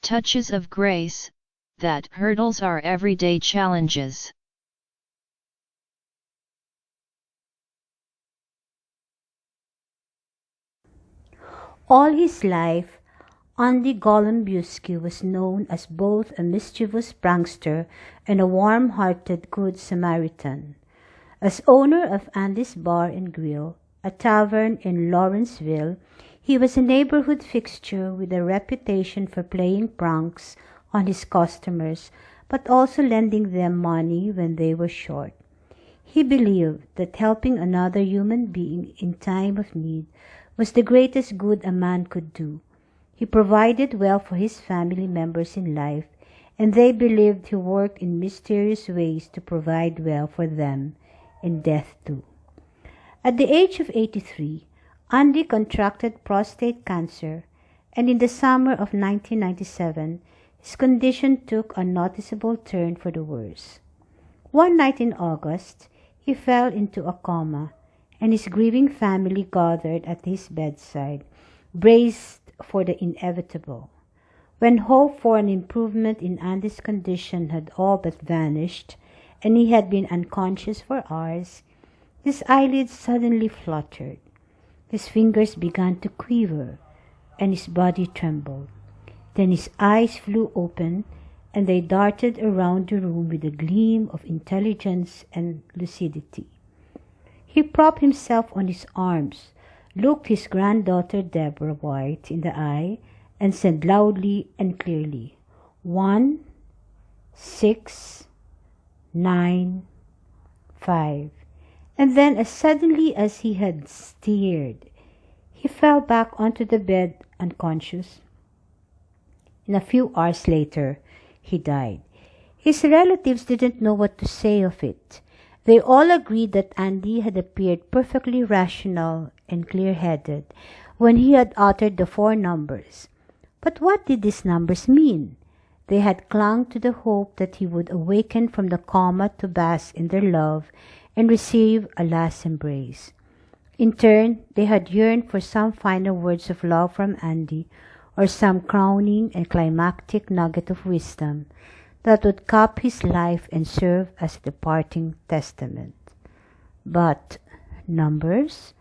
touches of grace that hurdles our everyday challenges. All his life, Andy Golombiewski was known as both a mischievous prankster and a warm-hearted Good Samaritan. As owner of Andy's Bar and Grill, a tavern in Lawrenceville, he was a neighborhood fixture with a reputation for playing pranks on his customers, but also lending them money when they were short. He believed that helping another human being in time of need was the greatest good a man could do. He provided well for his family members in life, and they believed he worked in mysterious ways to provide well for them in death too. At the age of 83, Andy contracted prostate cancer, and in the summer of 1997, his condition took a noticeable turn for the worse. One night in August, he fell into a coma, and his grieving family gathered at his bedside, braced for the inevitable. When hope for an improvement in Andy's condition had all but vanished, and he had been unconscious for hours, his eyelids suddenly fluttered, his fingers began to quiver, and his body trembled. Then his eyes flew open, and they darted around the room with a gleam of intelligence and lucidity. He propped himself on his arms, looked his granddaughter Deborah White in the eye, and said loudly and clearly, 1, 6, 9, 5. And then, as suddenly as he had stirred, he fell back onto the bed unconscious. And a few hours later, he died. His relatives didn't know what to say of it. They all agreed that Andy had appeared perfectly rational and clear-headed when he had uttered the 4 numbers. But what did these numbers mean? They had clung to the hope that he would awaken from the coma to bask in their love and receive a last embrace. In turn, they had yearned for some final words of love from Andy, or some crowning and climactic nugget of wisdom that would cap his life and serve as a departing testament. But numbers?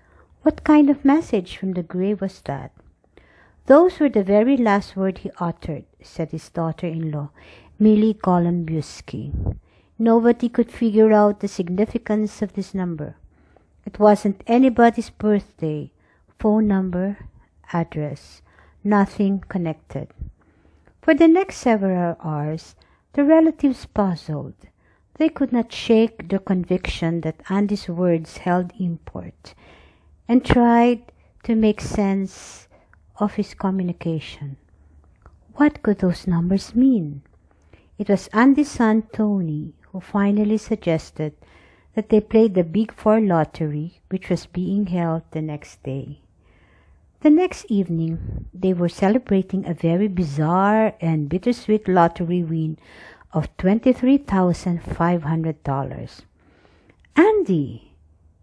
What kind of message from the grave was that? Those were the very last words he uttered, said his daughter-in-law, Millie Golombiewski. Nobody could figure out the significance of this number. It wasn't anybody's birthday, phone number, address, nothing connected. For the next several hours, the relatives puzzled. They could not shake their conviction that Andy's words held import, and tried to make sense of his communication. What could those numbers mean? It was Andy's son Tony who finally suggested that they play the Big Four lottery, which was being held the next day. The next evening, they were celebrating a very bizarre and bittersweet lottery win of $23,500. "Andy!"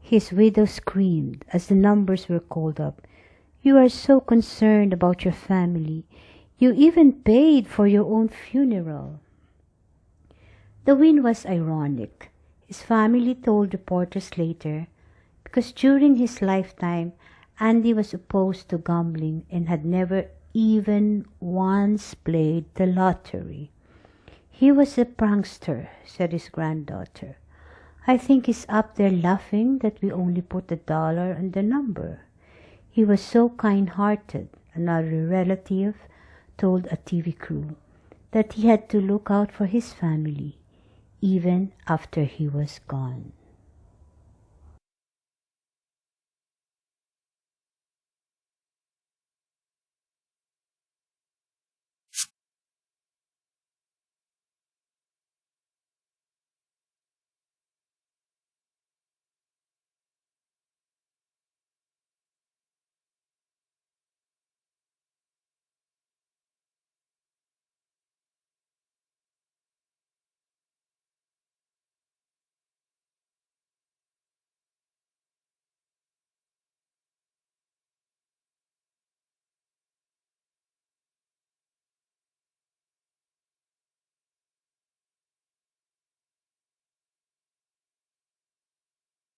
his widow screamed as the numbers were called up. "You are so concerned about your family. You even paid for your own funeral." The win was ironic, his family told reporters later, because during his lifetime, Andy was opposed to gambling and had never even once played the lottery. "He was a prankster," said his granddaughter. "I think he's up there laughing that we only put $1 on the number. He was so kind-hearted," another relative told a TV crew, "that he had to look out for his family, even after he was gone."